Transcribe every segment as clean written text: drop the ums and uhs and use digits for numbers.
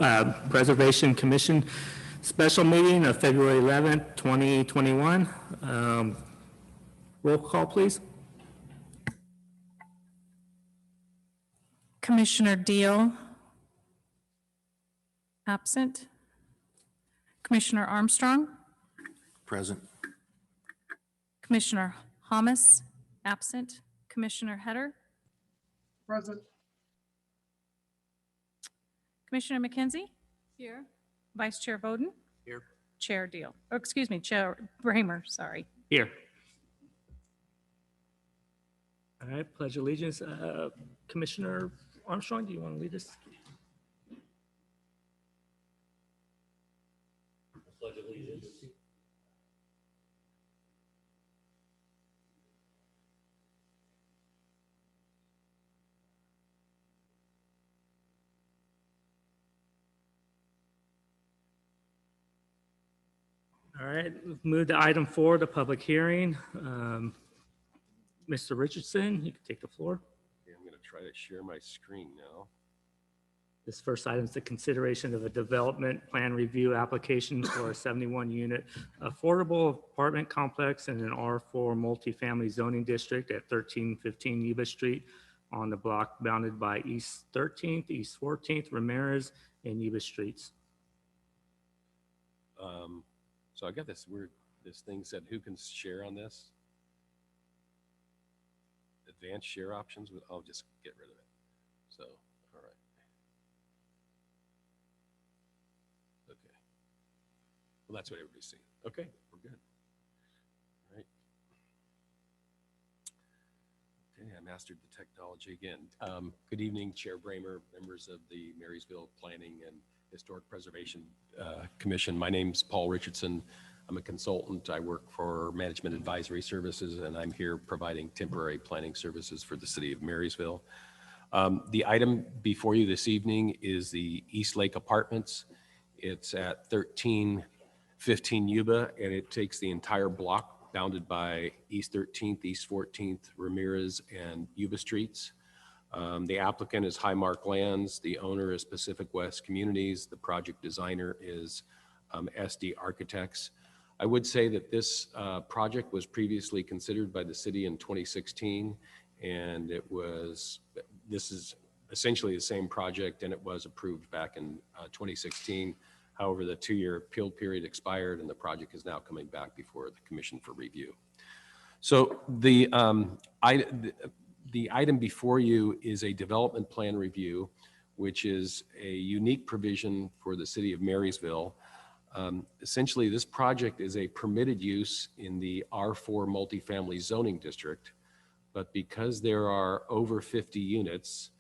Preservation Commission special meeting of February 11th, 2021. Roll call, please. Commissioner Deal, absent. Commissioner Armstrong, Present. Commissioner Hamas, absent. Commissioner Header, Present. Commissioner McKenzie, here. Vice Chair Bowden, Here. Chair Deal, or excuse me, Chair Bramer, sorry. Here. All right, pledge allegiance. Commissioner Armstrong, do you want to lead us? Pledge allegiance. All right, we've moved to item 4, the public hearing. Mr. Richardson, you can take the floor. Okay, I'm going to try to share my screen now. This first item is the consideration of a development plan review application for a 71-unit affordable apartment complex in an R4 multifamily zoning district at 1315 Yuba Street on the block bounded by East 13th, East 14th, Ramirez, and Yuba Streets. So I got this thing said, who can share on this? Advanced share options, I'll just get rid of it. So, all right. Okay. Well, that's what everybody's seeing. Okay, we're good. All right. Okay, I mastered the technology again. Good evening, Chair Bramer, members of the Marysville Planning and Historic Preservation Commission. My name's Paul Richardson. I'm a consultant. I work for Management Advisory Services, and I'm here providing temporary planning services for the city of Marysville. The item before you this evening is the East Lake Apartments. It's at 1315 Yuba, and it takes the entire block bounded by East 13th, East 14th, Ramirez, and Yuba Streets. The applicant is Highmark Lands. The owner is Pacific West Communities. The project designer is SD Architects. I would say that this project was previously considered by the city in 2016, and this is essentially the same project, and it was approved back in 2016. However, the 2-year appeal period expired, and the project is now coming back before the commission for review. So the item before you is a development plan review, which is a unique provision for the city of Marysville. Essentially, this project is a permitted use in the R4 multifamily zoning district, but because there are over 50 units,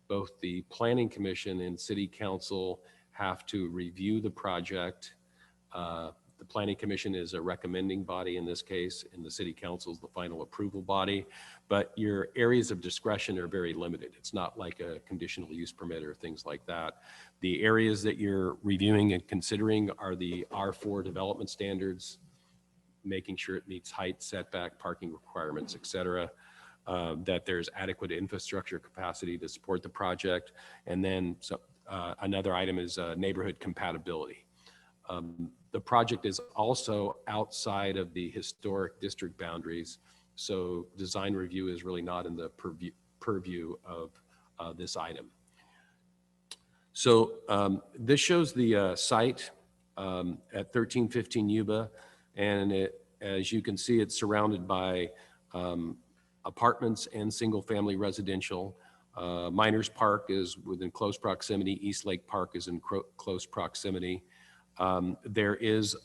both the Planning Commission and City Council have to review the project. The Planning Commission is a recommending body in this case, and the City Council is the final approval body, but your areas of discretion are very limited. It's not like a conditional use permit or things like that. The areas that you're reviewing and considering are the R4 development standards, making sure it meets height, setback, parking requirements, et cetera, that there's adequate infrastructure capacity to support the project, and then another item is neighborhood compatibility. The project is also outside of the historic district boundaries, so design review is really not in the purview of this item. So this shows the site at 1315 Yuba, and as you can see, it's surrounded by apartments and single-family residential. Miners Park is within close proximity. East Lake Park is in close proximity. There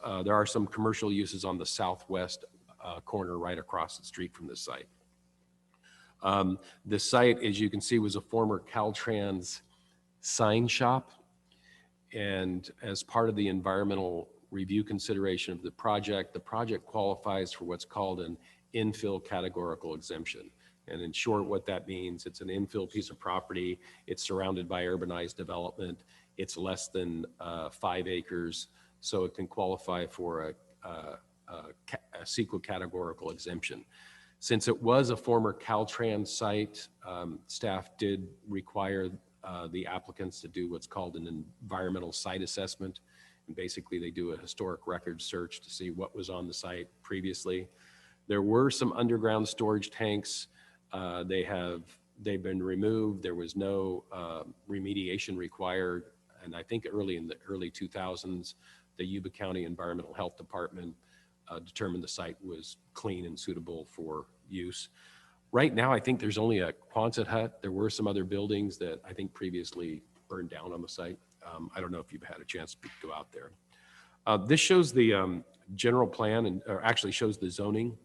are some commercial uses on the southwest corner right across the street from this site. The site, as you can see, was a former Caltrans sign shop, and as part of the environmental review consideration of the project qualifies for what's called an infill categorical exemption. And in short, what that means, it's an infill piece of property. It's surrounded by urbanized development. It's less than 5 acres, so it can qualify for a CEQA categorical exemption. Since it was a former Caltrans site, staff did require the applicants to do what's called an environmental site assessment. And basically they do a historic record search to see what was on the site previously. There were some underground storage tanks. They've been removed. There was no remediation required. And I think in the early 2000s, the Yuba County Environmental Health Department determined the site was clean and suitable for use. Right now, I think there's only a Quonset hut. There were some other buildings that I think previously burned down on the site. I don't know if you've had a chance to go out there. This shows the general plan or actually shows the zoning.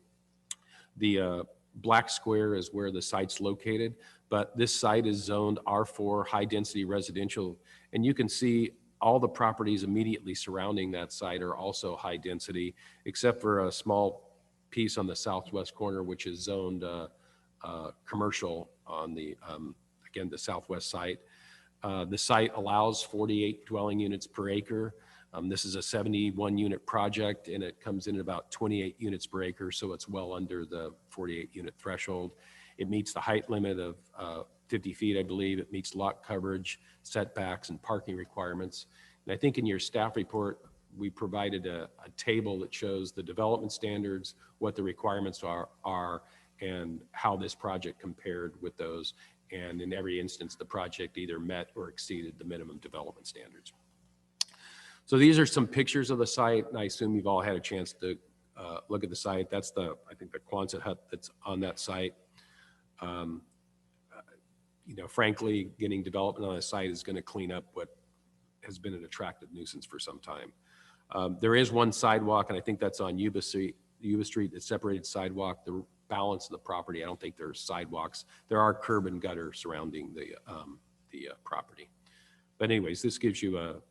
The black square is where the site's located, but this site is zoned R4 high density residential. And you can see all the properties immediately surrounding that site are also high density, except for a small piece on the southwest corner, which is zoned commercial on the, again, the southwest site. The site allows 48 dwelling units per acre. This is a 71 unit project and it comes in at about 28 units per acre. So it's well under the 48 unit threshold. It meets the height limit of 50 feet, I believe. It meets lot coverage, setbacks, and parking requirements. And I think in your staff report, we provided a table that shows the development standards, what the requirements are, and how this project compared with those. And in every instance, the project either met or exceeded the minimum development standards. So these are some pictures of the site, and I assume you've all had a chance to look at the site. That's I think the Quonset hut that's on that site. You know, frankly, getting development on a site is going to clean up what has been an attractive nuisance for some time. There is one sidewalk, and I think that's on Yuba Street, the separated sidewalk. The balance of the property, I don't think there's sidewalks. There are curb and gutter surrounding the property. But anyways, this gives you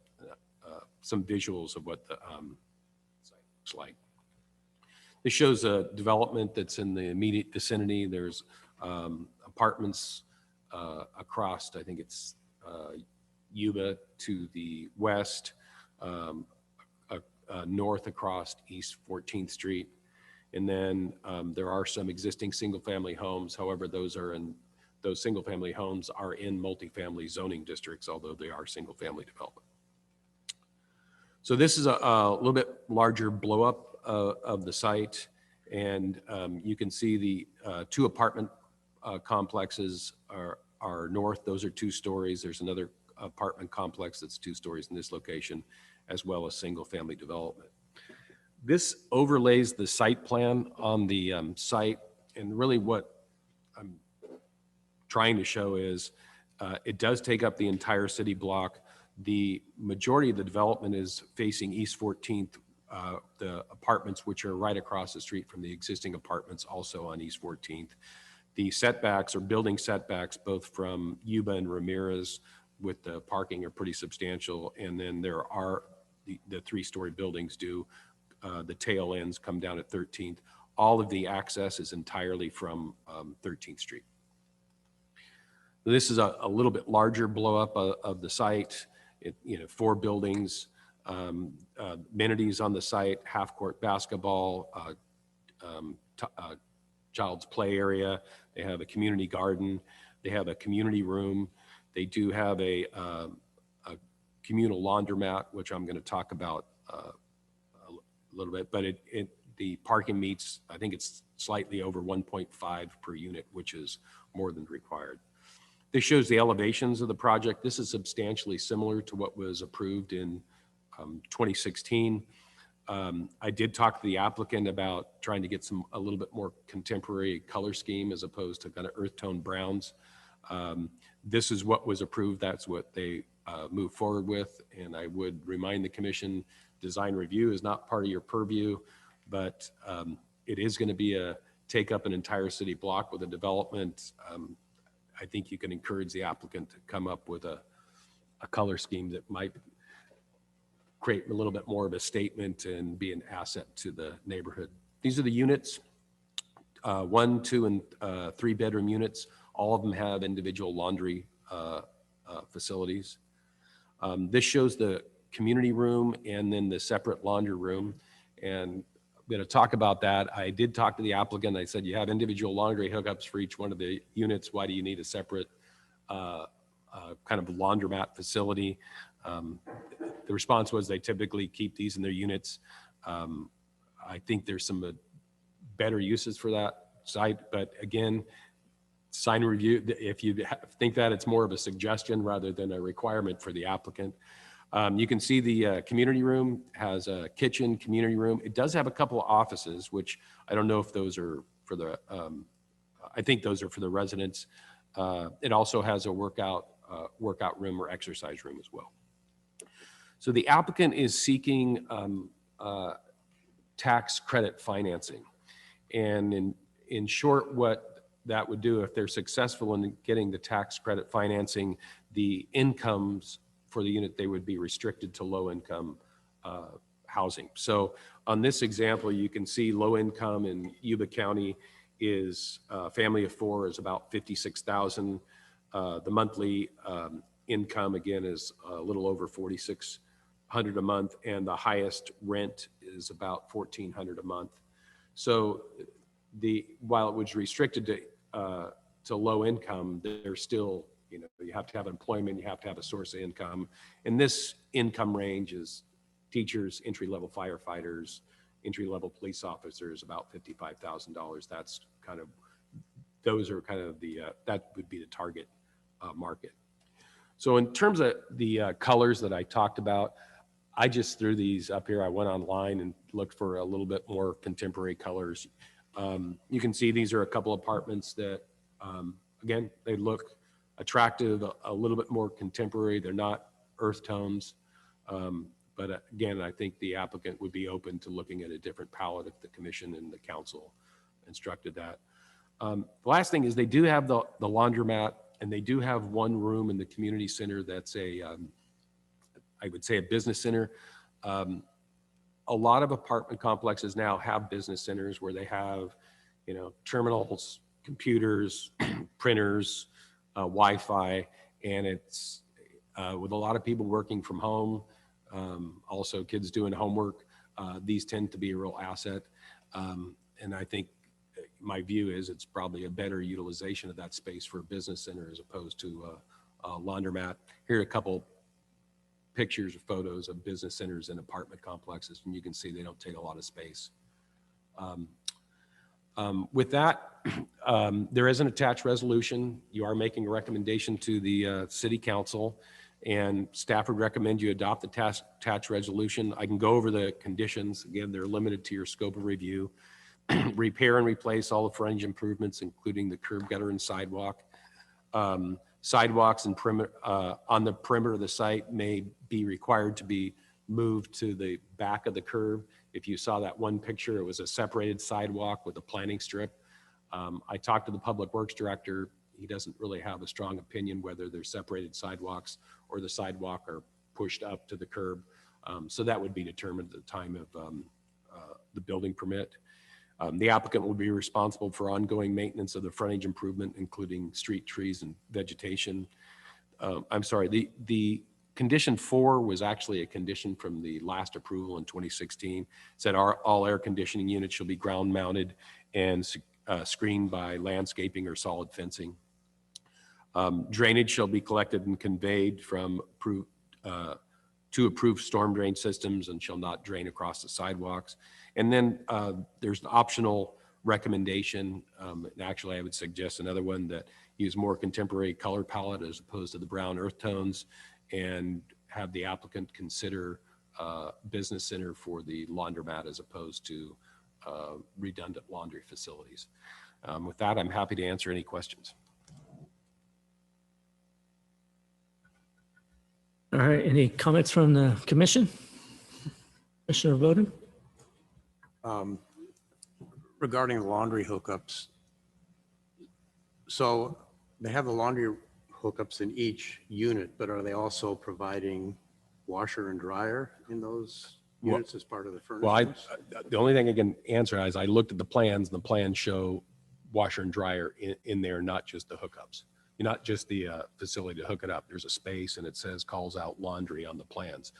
some visuals of what the site looks like. This shows a development that's in the immediate vicinity. There's apartments across, I think it's Yuba to the west, north across East 14th Street. And then there are some existing single-family homes. However, those single-family homes are in multifamily zoning districts, although they are single-family development. So this is a little bit larger blow-up of the site, and you can see the two apartment complexes are north. Those are 2 stories. There's another apartment complex that's 2 stories in this location, as well as single-family development. This overlays the site plan on the site, and really what I'm trying to show is it does take up the entire city block. The majority of the development is facing East 14th, the apartments which are right across the street from the existing apartments also on East 14th. The setbacks or building setbacks both from Yuba and Ramirez with the parking are pretty substantial, and then there are the 3-story buildings do. The tail ends come down at 13th. All of the access is entirely from 13th Street. This is a little bit larger blow up of the site. 4 buildings, amenities on the site, half-court basketball, child's play area. They have a community garden. They have a community room. They do have a communal laundromat, which I'm going to talk about a little bit, but the parking meets, I think it's slightly over 1.5 per unit, which is more than required. This shows the elevations of the project. This is substantially similar to what was approved in 2016. I did talk to the applicant about trying to get a little bit more contemporary color scheme as opposed to kind of earth tone browns. This is what was approved. That's what they moved forward with. And I would remind the commission, design review is not part of your purview, but it is going to be take up an entire city block with a development. I think you can encourage the applicant to come up with a color scheme that might create a little bit more of a statement and be an asset to the neighborhood. These are the units, 1, 2, and 3 bedroom units. All of them have individual laundry facilities. This shows the community room and then the separate laundry room. And I'm going to talk about that. I did talk to the applicant. I said, you have individual laundry hookups for each one of the units. Why do you need a separate kind of laundromat facility. The response was they typically keep these in their units. I think there's some better uses for that site, but again, sign review, if you think that, it's more of a suggestion rather than a requirement for the applicant. You can see the community room has a kitchen, community room. It does have a couple of offices, which I don't know if those are for the, I think those are for the residents. It also has a workout room or exercise room as well. So the applicant is seeking tax credit financing. And in short, what that would do, if they're successful in getting the tax credit financing, the incomes for the unit, they would be restricted to low income housing. So on this example, you can see low income in Yuba County is a family of 4 is about $56,000. The monthly income again is a little over $4,600 a month, and the highest rent is about $1,400 a month. So while it was restricted to low income, there's still, you have to have employment, you have to have a source of income. And this income range is teachers, entry-level firefighters, entry-level police officers, about $55,000. That's kind of, those are kind of the, that would be the target market. So in terms of the colors that I talked about, I just threw these up here. I went online and looked for a little bit more contemporary colors. You can see these are a couple apartments that, again, they look attractive, a little bit more contemporary. They're not earth tones. But again, I think the applicant would be open to looking at a different palette if the commission and the council instructed that. The last thing is they do have the laundromat, and they do have one room in the community center that's a, I would say a business center. A lot of apartment complexes now have business centers where they have, terminals, computers, printers, Wi-Fi, and it's with a lot of people working from home, also kids doing homework. These tend to be a real asset. And I think my view is it's probably a better utilization of that space for a business center as opposed to a laundromat. Here are a couple pictures or photos of business centers and apartment complexes, and you can see they don't take a lot of space. With that, there is an attached resolution. You are making a recommendation to the city council, and staff would recommend you adopt the attached resolution. I can go over the conditions. Again, they're limited to your scope of review. Repair and replace all the frontage improvements, including the curb, gutter, and sidewalk. Sidewalks and on the perimeter of the site may be required to be moved to the back of the curb. If you saw that one picture, it was a separated sidewalk with a planting strip. I talked to the public works director. He doesn't really have a strong opinion whether they're separated sidewalks or the sidewalk are pushed up to the curb. So that would be determined at the time of the building permit. The applicant will be responsible for ongoing maintenance of the frontage improvement, including street trees and vegetation. I'm sorry, the condition 4 was actually a condition from the last approval in 2016. It said all air conditioning units shall be ground mounted and screened by landscaping or solid fencing. Drainage shall be collected and conveyed from to approved storm drain systems and shall not drain across the sidewalks. And then there's an optional recommendation. And actually, I would suggest another one that use more contemporary color palette as opposed to the brown earth tones, and have the applicant consider business center for the laundromat as opposed to redundant laundry facilities. With that, I'm happy to answer any questions. All right, any comments from the commission? Commissioner Bowden? Regarding laundry hookups, so they have the laundry hookups in each unit, but are they also providing washer and dryer in those units as part of the furnishings? Well, the only thing I can answer is I looked at the plans, and the plans show washer and dryer in there, not just the hookups. Not just the facility to hook it up. There's a space and it says calls out laundry on the plans.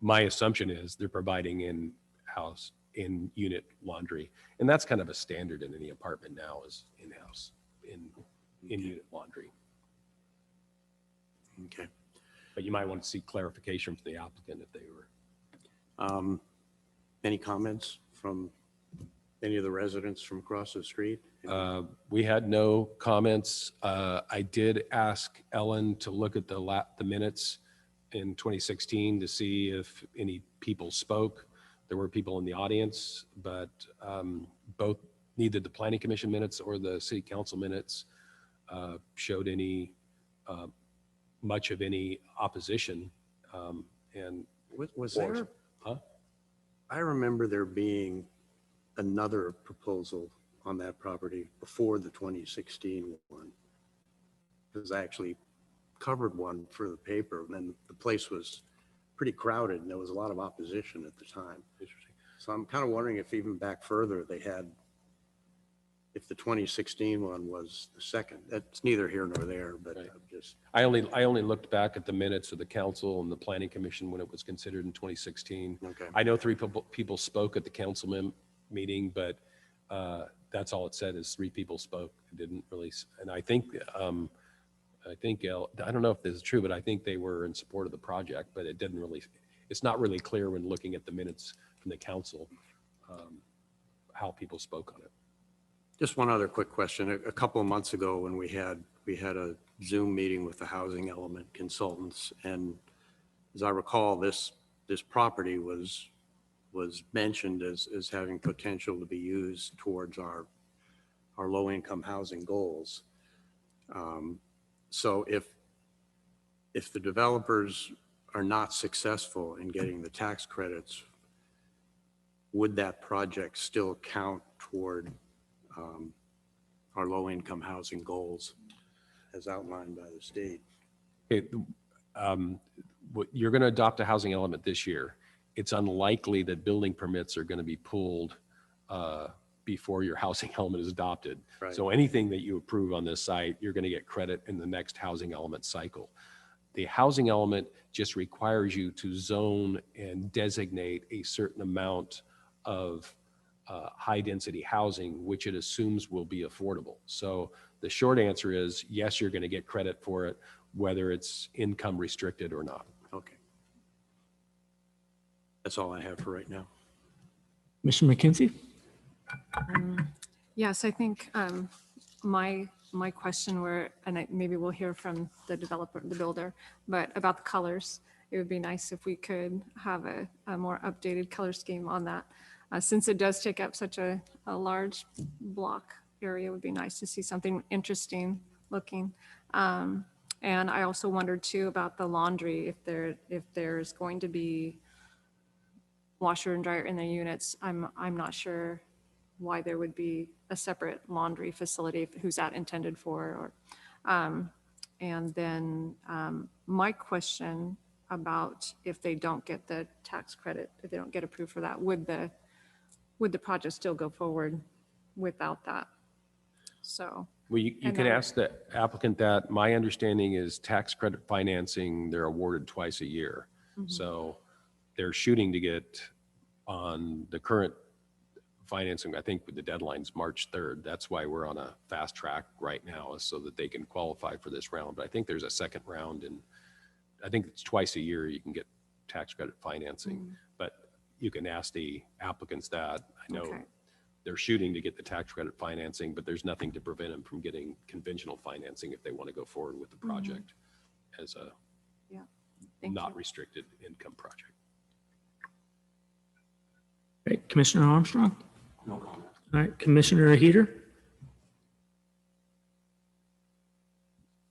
My assumption is they're providing in-house, in-unit laundry. And that's kind of a standard in any apartment now, is in-house, in-unit laundry. Okay. But you might want to seek clarification from the applicant if they were. Any comments from any of the residents from across the street? We had no comments. I did ask Ellen to look at the minutes in 2016 to see if any people spoke. There were people in the audience, but both neither the Planning Commission minutes or the City Council minutes showed any much of any opposition. And Was there? Huh? I remember there being another proposal on that property before the 2016 one. Because I actually covered one for the paper, and then the place was pretty crowded, and there was a lot of opposition at the time. So I'm kind of wondering if even back further they had, if the 2016 one was the second. That's neither here nor there, but Right. I'm just. I only looked back at the minutes of the council and the Planning Commission when it was considered in 2016. Okay. I know three people spoke at the council meeting, but that's all it said is three people spoke. It didn't really, and I think, I don't know if this is true, but I think they were in support of the project, but it didn't really, it's not really clear when looking at the minutes from the council how people spoke on it. Just one other quick question. A couple of months ago when we had a Zoom meeting with the housing element consultants, and as I recall, this property was mentioned as having potential to be used towards our low-income housing goals. So if the developers are not successful in getting the tax credits, would that project still count toward our low-income housing goals as outlined by the state? Okay, you're going to adopt a housing element this year. It's unlikely that building permits are going to be pulled before your housing element is adopted. Right. So anything that you approve on this site, you're going to get credit in the next housing element cycle. The housing element just requires you to zone and designate a certain amount of high-density housing, which it assumes will be affordable. So the short answer is yes, you're going to get credit for it, whether it's income restricted or not. Okay. That's all I have for right now. Commissioner McKenzie? Yes, I think my question were, and maybe we'll hear from the developer, the builder, but about the colors, it would be nice if we could have a more updated color scheme on that. Since it does take up such a large block area, it would be nice to see something interesting looking. And I also wondered too about the laundry, if there's going to be washer and dryer in the units. I'm not sure why there would be a separate laundry facility, who's that intended for, or and then my question about if they don't get the tax credit, if they don't get approved for that, would the project still go forward without that? So. Well, you can ask the applicant that. My understanding is tax credit financing, they're awarded twice a year. Mhm. So they're shooting to get on the current financing. I think the deadline's March 3rd. That's why we're on a fast track right now, so that they can qualify for this round. But I think there's a second round, and I think it's twice a year you can get tax credit financing. Mhm. But you can ask the applicants that. I know Okay. they're shooting to get the tax credit financing, but there's nothing to prevent them from getting conventional financing if they want to go forward with the project as a Thank not you. restricted income project. Right, Commissioner Armstrong? No comment. All right, Commissioner Heater?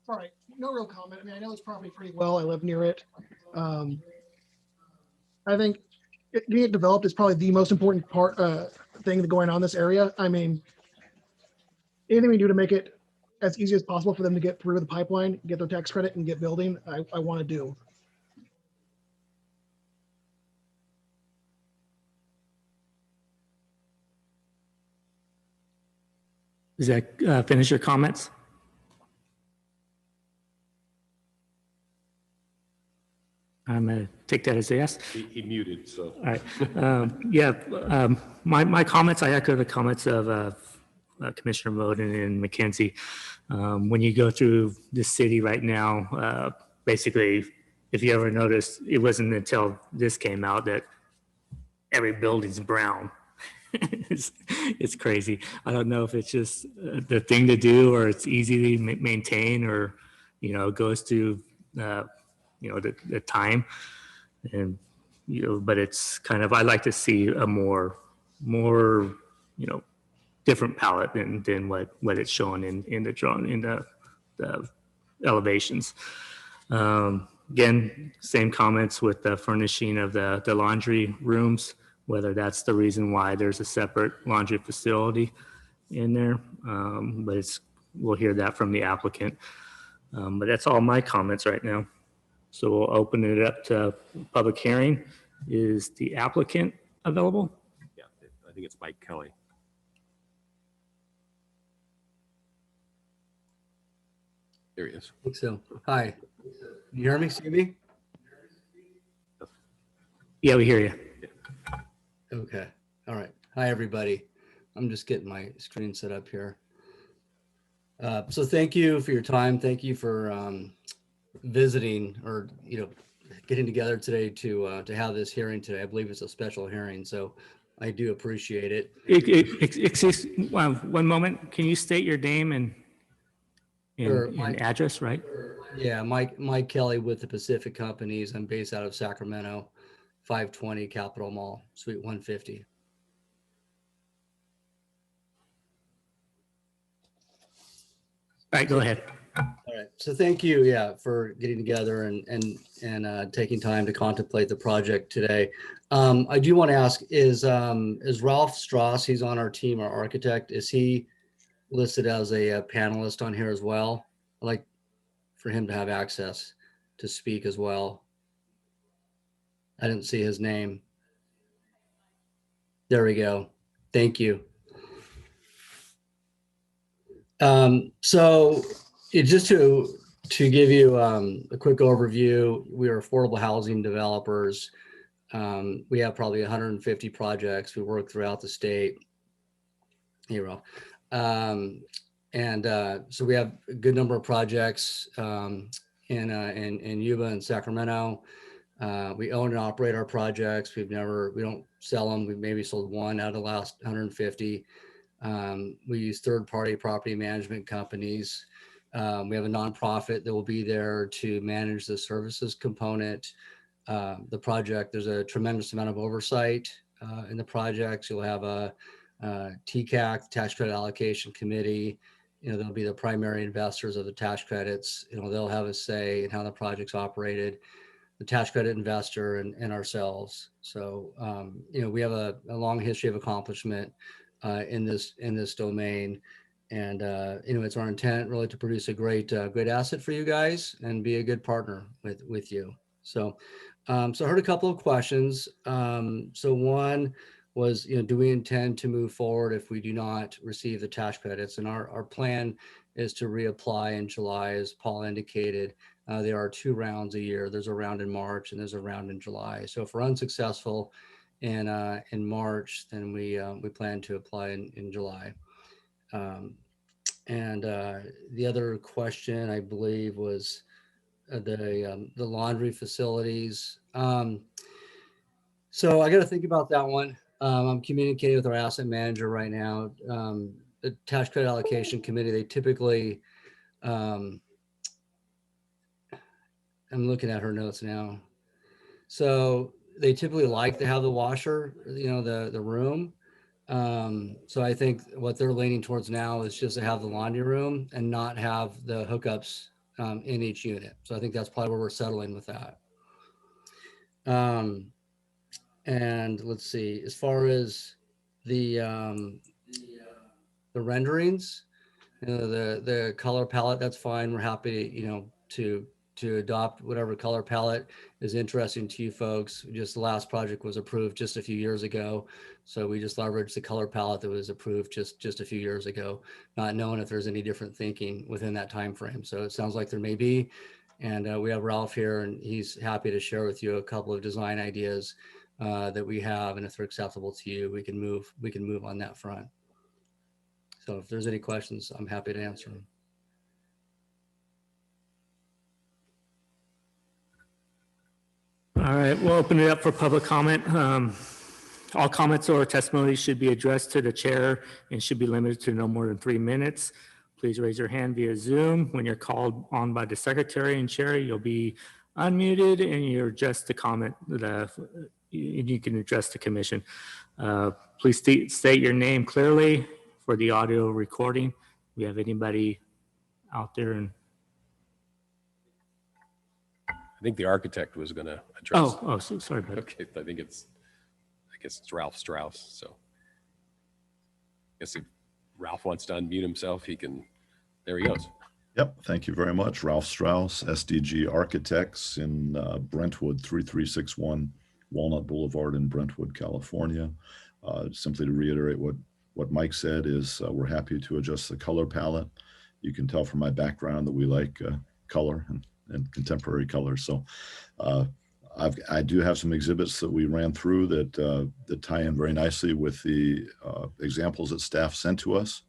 All right, no real comment. I mean, I know this property pretty well. I live near it. I think getting it developed is probably the most important part, thing going on in this area. I mean, anything we do to make it as easy as possible for them to get through the pipeline, get their tax credit and get building, I want to do. Does that finish your comments? I'm going to take that as a yes. He muted, so. All right. My comments, I echo the comments of Commissioner Moden and McKenzie. When you go through the city right now, basically, if you ever noticed, it wasn't until this came out that every building's brown. It's crazy. I don't know if it's just the thing to do, or it's easy to maintain, or goes to the time, and but it's kind of, I like to see a more different palette than what it's showing in the drawing, in the elevations. Again, same comments with the furnishing of the laundry rooms, whether that's the reason why there's a separate laundry facility in there. But we'll hear that from the applicant. But that's all my comments right now. So we'll open it up to public hearing. Is the applicant available? Yeah, I think it's Mike Kelly. There he is. I think so. Hi. Can you hear me, see me? Yeah, we hear you. Okay. All right. Hi, everybody. I'm just getting my screen set up here. So thank you for your time. Thank you for visiting, or getting together today to have this hearing today. I believe it's a special hearing, so I do appreciate it. Excuse one moment. Can you state your name and Sure, and address, right? Yeah, Mike Kelly with the Pacific Companies. I'm based out of Sacramento, 520 Capitol Mall, Suite 150. All right, go ahead. All right. So thank you, for getting together and taking time to contemplate the project today. I do want to ask: is Ralph Strauss? He's on our team, our architect. Is he listed as a panelist on here as well? I'd like for him to have access to speak as well. I didn't see his name. There we go. Thank you. So just to give you a quick overview, we are affordable housing developers. We have probably 150 projects. We work throughout the state. Here, Ralph. So we have a good number of projects in Yuba and Sacramento. We own and operate our projects. We don't sell them. We've maybe sold one out of the last 150. We use third-party property management companies. We have a nonprofit that will be there to manage the services component. The project, there's a tremendous amount of oversight in the projects. You'll have a TCAC, Tax Credit Allocation Committee. They'll be the primary investors of the tax credits. They'll have a say in how the project's operated, the tax credit investor and ourselves. So, we have a long history of accomplishment in this domain. And, it's our intent really to produce a great asset for you guys and be a good partner with you. So I heard a couple of questions. So one was, do we intend to move forward if we do not receive the tax credits? And our plan is to reapply in July, as Paul indicated. There are 2 rounds a year. There's a round in March and there's a round in July. So if we're unsuccessful in March, then we plan to apply in July. The other question, I believe, was the laundry facilities. So I got to think about that one. I'm communicating with our asset manager right now. The Tax Credit Allocation Committee, they typically, I'm looking at her notes now. So they typically like to have the washer, the room. So I think what they're leaning towards now is just to have the laundry room and not have the hookups in each unit. So I think that's probably where we're settling with that. And let's see, as far as the renderings, the color palette, that's fine. We're happy, to adopt whatever color palette is interesting to you folks. Just the last project was approved just a few years ago. So we just leveraged the color palette that was approved just a few years ago, not knowing if there's any different thinking within that time frame. So it sounds like there may be. And we have Ralph here, and he's happy to share with you a couple of design ideas that we have. And if they're acceptable to you, we can move on that front. So if there's any questions, I'm happy to answer them. All right, we'll open it up for public comment. All comments or testimony should be addressed to the chair and should be limited to no more than 3 minutes. Please raise your hand via Zoom. When you're called on by the secretary and chair, you'll be unmuted and you're just to comment, you can address the commission. Please state your name clearly for the audio recording. We have anybody out there? And I think the architect was going to address. sorry about it. Okay, I guess it's Ralph Strauss. So I guess if Ralph wants to unmute himself, he can. There he goes. Yep, thank you very much. Ralph Strauss, SDG Architects in Brentwood, 3361 Walnut Boulevard in Brentwood, California. Simply to reiterate what Mike said is we're happy to adjust the color palette. You can tell from my background that we like color and contemporary color. So I do have some exhibits that we ran through that tie in very nicely with the examples that staff sent to us.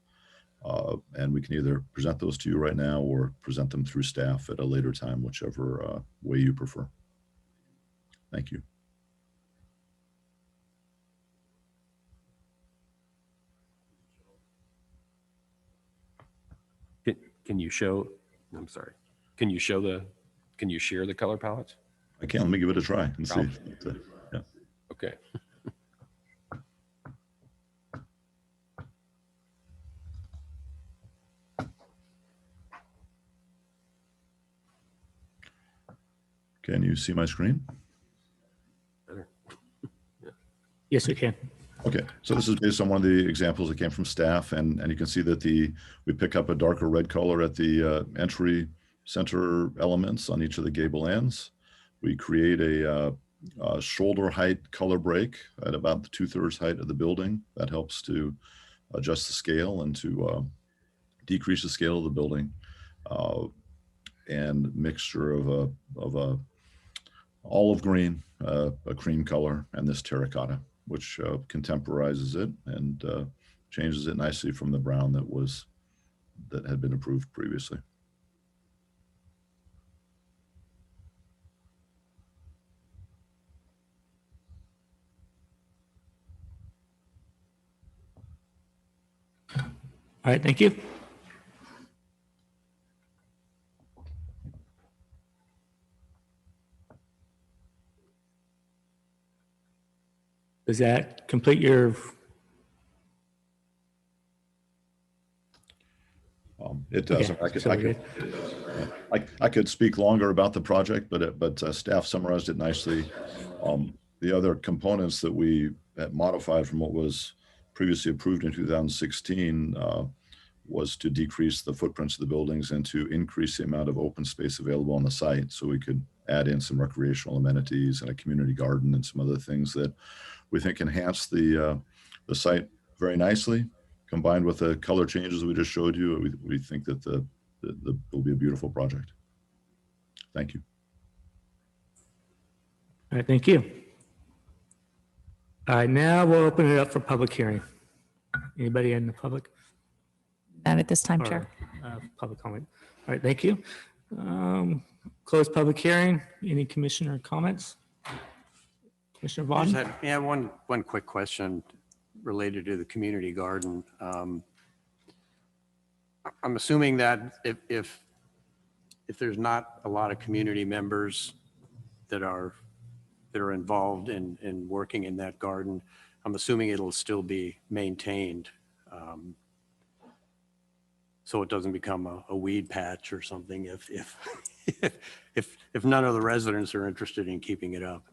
And we can either present those to you right now or present them through staff at a later time, whichever way you prefer. Thank you. Can you show? I'm sorry. Can you share the color palettes? I can. Let me give it a try and see. Yeah. Okay. Can you see my screen? Better. Yes, we can. Okay, so this is based on one of the examples that came from staff, and you can see that we pick up a darker red color at the entry center elements on each of the gable ends. We create a shoulder height color break at about the 2/3 height of the building. That helps to adjust the scale and to decrease the scale of the building. And mixture of a olive green, a cream color, and this terracotta, which contemporizes it and changes it nicely from the brown that had been approved previously. All right, thank you. Does that complete your? It does. Okay, I could speak longer about the project, but staff summarized it nicely. The other components that we had modified from what was previously approved in 2016 was to decrease the footprints of the buildings and to increase the amount of open space available on the site, so we could add in some recreational amenities and a community garden and some other things that we think enhance the site very nicely. Combined with the color changes we just showed you, we think that will be a beautiful project. Thank you. All right, thank you. All right, now we'll open it up for public hearing. Anybody in the public? Not at this time, Or, Chair. public comment. All right, thank you. Close public hearing. Any commissioner comments? Commissioner I just Vaughn? had, one quick question related to the community garden. I'm assuming that if there's not a lot of community members that are involved in working in that garden, I'm assuming it'll still be maintained. So it doesn't become a weed patch or something if none of the residents are interested in keeping it up.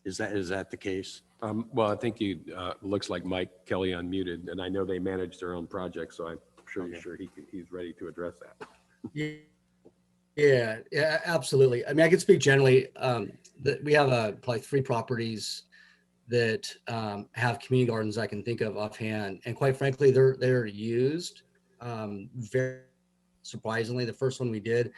Is that the case? Well, I think looks like Mike Kelly unmuted, and I know they manage their own project, so I'm sure he's ready to address that. Yeah, absolutely. I mean, I can speak generally. We have probably 3 properties that have community gardens I can think of offhand, and quite frankly, they're used very surprisingly. The first one we did,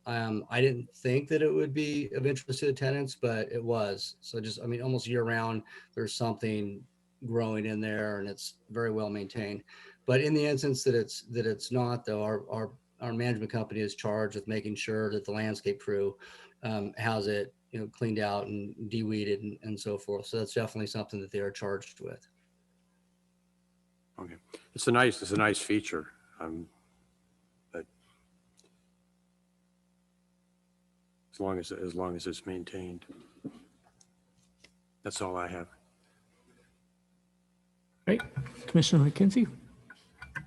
I didn't think that it would be of interest to the tenants, but it was. So just, I mean, almost year round, there's something growing in there, and it's very well maintained. But in the instance that it's not, though, our management company is charged with making sure that the landscape crew has it cleaned out and de-weeded and so forth. So that's definitely something that they are charged with. Okay. It's a nice feature. But as long as it's maintained. That's all I have. Right, Commissioner McKenzie?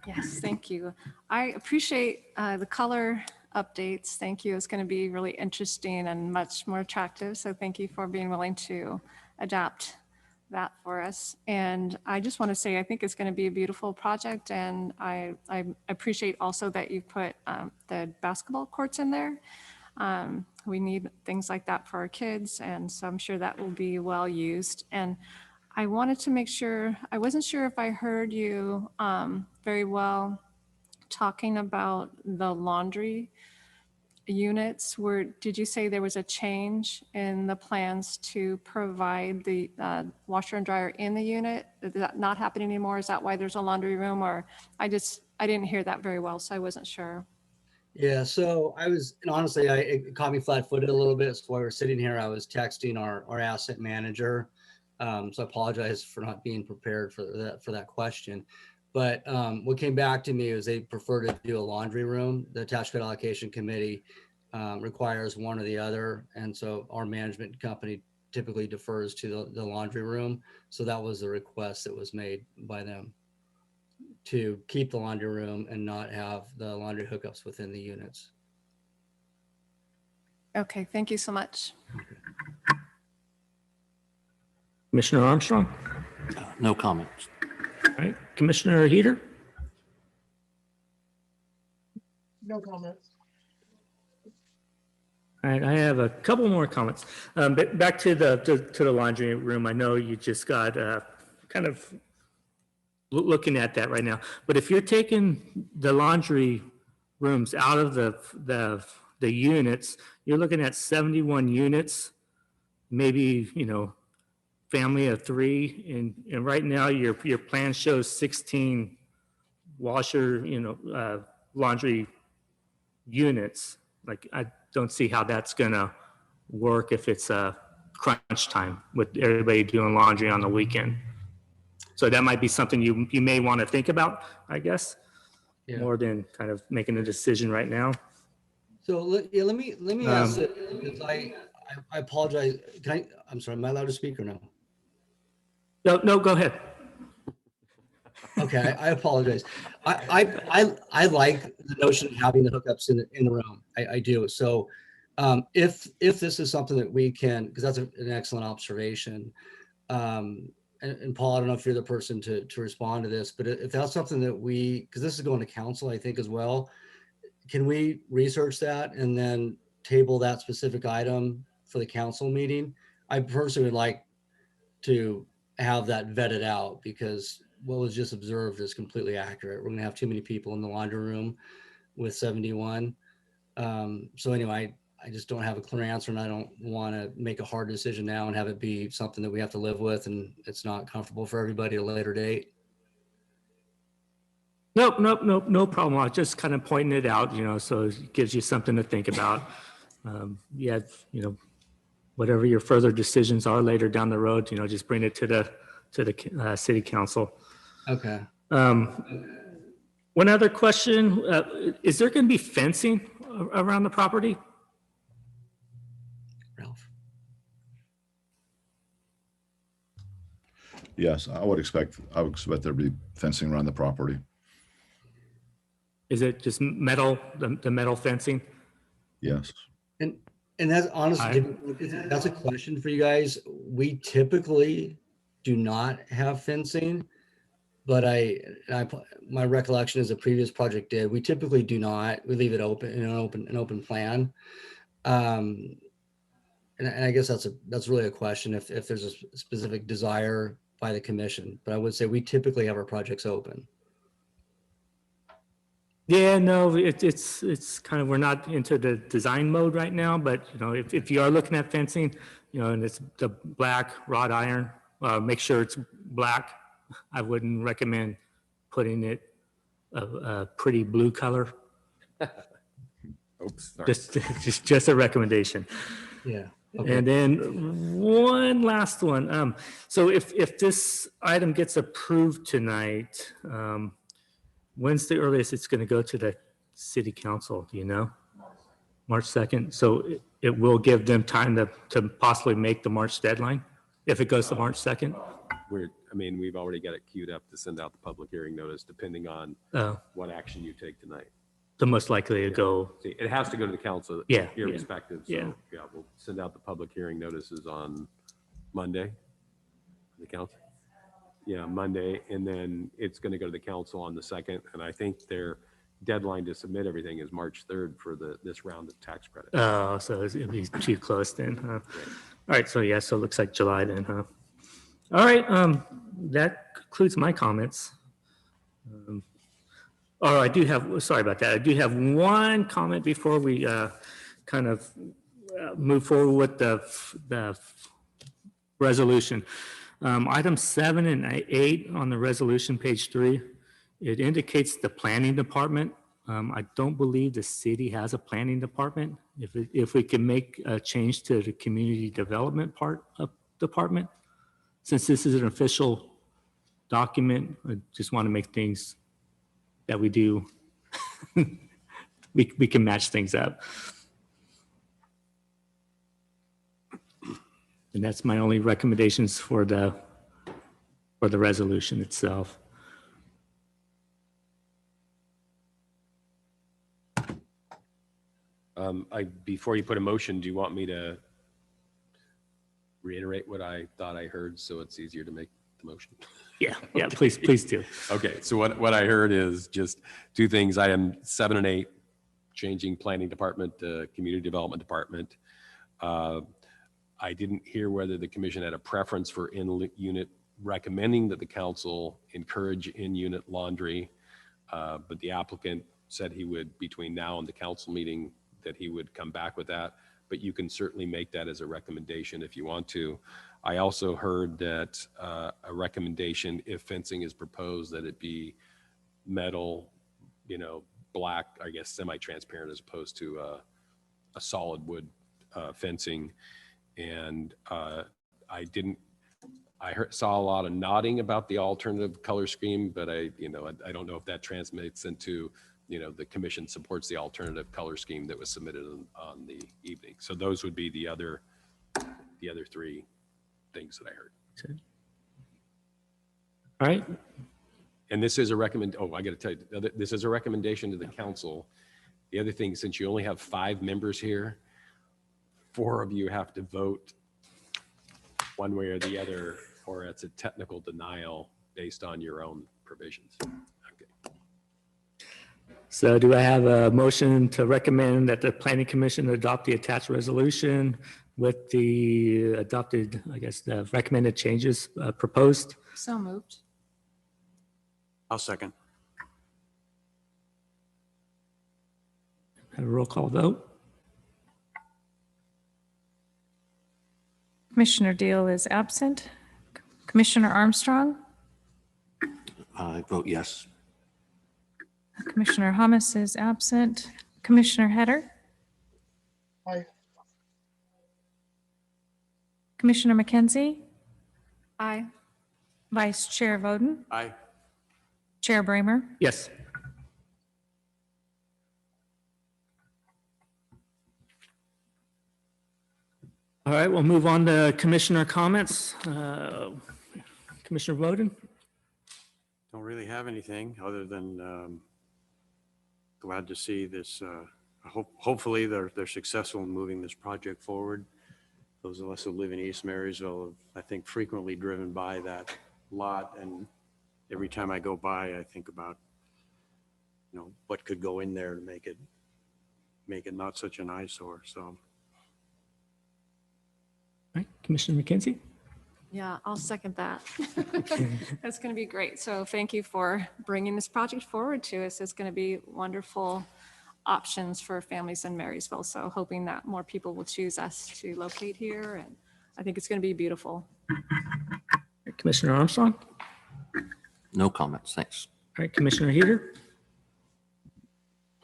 Yes, thank you. I appreciate the color updates. Thank you. It's going to be really interesting and much more attractive. So thank you for being willing to adapt that for us. And I just want to say, I think it's going to be a beautiful project. And I appreciate also that you put the basketball courts in there. We need things like that for our kids. And so I'm sure that will be well used. And I wanted to make sure, I wasn't sure if I heard you very well talking about the laundry units. Did you say there was a change in the plans to provide the washer and dryer in the unit? Is that not happening anymore? Is that why there's a laundry room? Or I didn't hear that very well, so I wasn't sure. Yeah, so and honestly, it caught me flat-footed a little bit. So while we were sitting here, I was texting our asset manager. So I apologize for not being prepared for that question. But what came back to me is they prefer to do a laundry room. The tax credit allocation committee requires one or the other. And so our management company typically defers to the laundry room. So that was the request that was made by them, to keep the laundry room and not have the laundry hookups within the units. Okay, thank you so much. Commissioner Armstrong? No comments. All right, Commissioner Heater? No comments. All right, I have a couple more comments. But back to the laundry room. I know you just got kind of looking at that right now. But if you're taking the laundry rooms out of the units, you're looking at 71 units, maybe, family of 3. And right now your plan shows 16 washer, laundry units. Like, I don't see how that's gonna work if it's a crunch time with everybody doing laundry on the weekend. So that might be something you may want to think about, I guess, Yeah. more than kind of making a decision right now. So let me ask it, because I apologize. I'm sorry, am I allowed to speak or no? No, go ahead. Okay, I apologize. I like the notion of having the hookups in the room. I do. So if this is something that we can, because that's an excellent observation. And Paul, I don't know if you're the person to respond to this, but if that's something that because this is going to council, I think, as well, can we research that and then table that specific item for the council meeting? I personally would like to have that vetted out, because what was just observed is completely accurate. We're going to have too many people in the laundry room with 71. So anyway, I just don't have a clear answer, and I don't want to make a hard decision now and have it be something that we have to live with and it's not comfortable for everybody at a later date. Nope, no problem. I was just kind of pointing it out, so it gives you something to think about. Yeah, whatever your further decisions are later down the road, just bring it to the city council. Okay. One other question, is there going to be fencing around the property? Ralph. Yes, I would expect there to be fencing around the property. Is it just metal, the metal fencing? Yes. And that's honestly, that's a question for you guys. We typically do not have fencing, but my recollection is a previous project did. We typically do not. We leave it open in an open plan. And I guess that's really a question if there's a specific desire by the commission. But I would say we typically have our projects open. Yeah, no, it's kind of, we're not into the design mode right now, but if you are looking at fencing, and it's the black wrought iron, make sure it's black. I wouldn't recommend putting it a pretty blue color. Oops, sorry. Just a recommendation. Yeah. Okay. And then one last one. So if this item gets approved tonight, when's the earliest it's going to go to the city council? Do you know? March 2nd. So it will give them time to possibly make the March deadline if it goes to March 2nd. We've already got it queued up to send out the public hearing notice, depending on what action you take tonight. The most likely to go. See, it has to go to the council, Yeah, irrespective. yeah. So, yeah, we'll send out the public hearing notices on Monday. The council. Yeah, Monday, and then it's going to go to the council on the 2nd. And I think their deadline to submit everything is March 3rd for this round of tax credit. Oh, so it'll be too close then, huh? All right, so yeah, so it looks like July then, huh? All right, that concludes my comments. I do have, sorry about that. I do have one comment before we kind of move forward with the resolution. Item 7 and 8 on the resolution, page 3, it indicates the planning department. I don't believe the city has a planning department. If we can make a change to the community development part of department, since this is an official document, I just want to make things that we do, we can match things up. And that's my only recommendations for the resolution itself. Before you put a motion, do you want me to reiterate what I thought I heard so it's easier to make the motion? Yeah, please do. Okay, so what I heard is just two things. Item 7 and 8, changing planning department to community development department. I didn't hear whether the commission had a preference for in-unit, recommending that the council encourage in-unit laundry, but the applicant said he would, between now and the council meeting, that he would come back with that. But you can certainly make that as a recommendation if you want to. I also heard that a recommendation, if fencing is proposed, that it be metal, black, I guess semi-transparent, as opposed to a solid wood fencing. And I saw a lot of nodding about the alternative color scheme, but I don't know if that translates into, the commission supports the alternative color scheme that was submitted on the evening. So those would be the other three things that I heard. Okay. All right. And this is a I got to tell you, this is a recommendation to the council. The other thing, since you only have 5 members here, 4 of you have to vote one way or the other, or it's a technical denial based on your own provisions. Okay. So do I have a motion to recommend that the planning commission adopt the attached resolution with the adopted, I guess, the recommended changes proposed? So moved. I'll second. Have a roll call vote. Commissioner Deal is absent. Commissioner Armstrong, I vote yes. Commissioner Hummus is absent. Commissioner Heder, Aye. Commissioner McKenzie, Aye. Vice Chair Voden, Aye. Chair Bramer. Yes. All right, we'll move on to commissioner comments. Commissioner Woden? Don't really have anything other than glad to see this. Hopefully they're successful in moving this project forward. Those of us who live in East Marysville have, I think, frequently driven by that lot, and every time I go by, I think about, what could go in there to make it not such an eyesore. So. All right, Commissioner McKenzie? Yeah, I'll second that. That's going to be great. So thank you for bringing this project forward to us. It's going to be wonderful options for families in Marysville. So hoping that more people will choose us to locate here. And I think it's going to be beautiful. Commissioner Armstrong? No comments, thanks. All right, Commissioner Heater?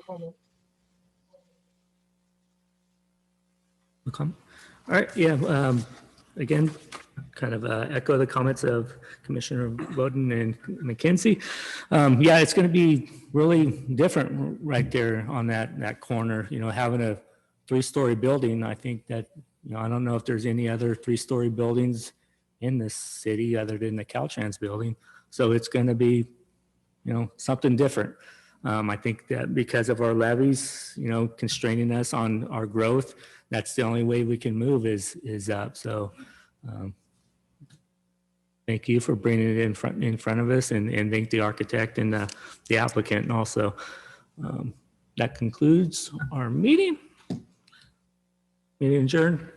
No comment. All right, yeah, again, kind of echo the comments of Commissioner Bowden and McKenzie. Yeah, it's going to be really different right there on that corner, you know, having a 3-story building. I think that, you know, I don't know if there's any other 3-story buildings in this city other than the Caltrans building. So it's going to be, you know, something different. I think that because of our levies, you know, constraining us on our growth, that's the only way we can move is up. So thank you for bringing it in front of us, and thank the architect and the applicant also. That concludes our meeting. Meeting adjourned.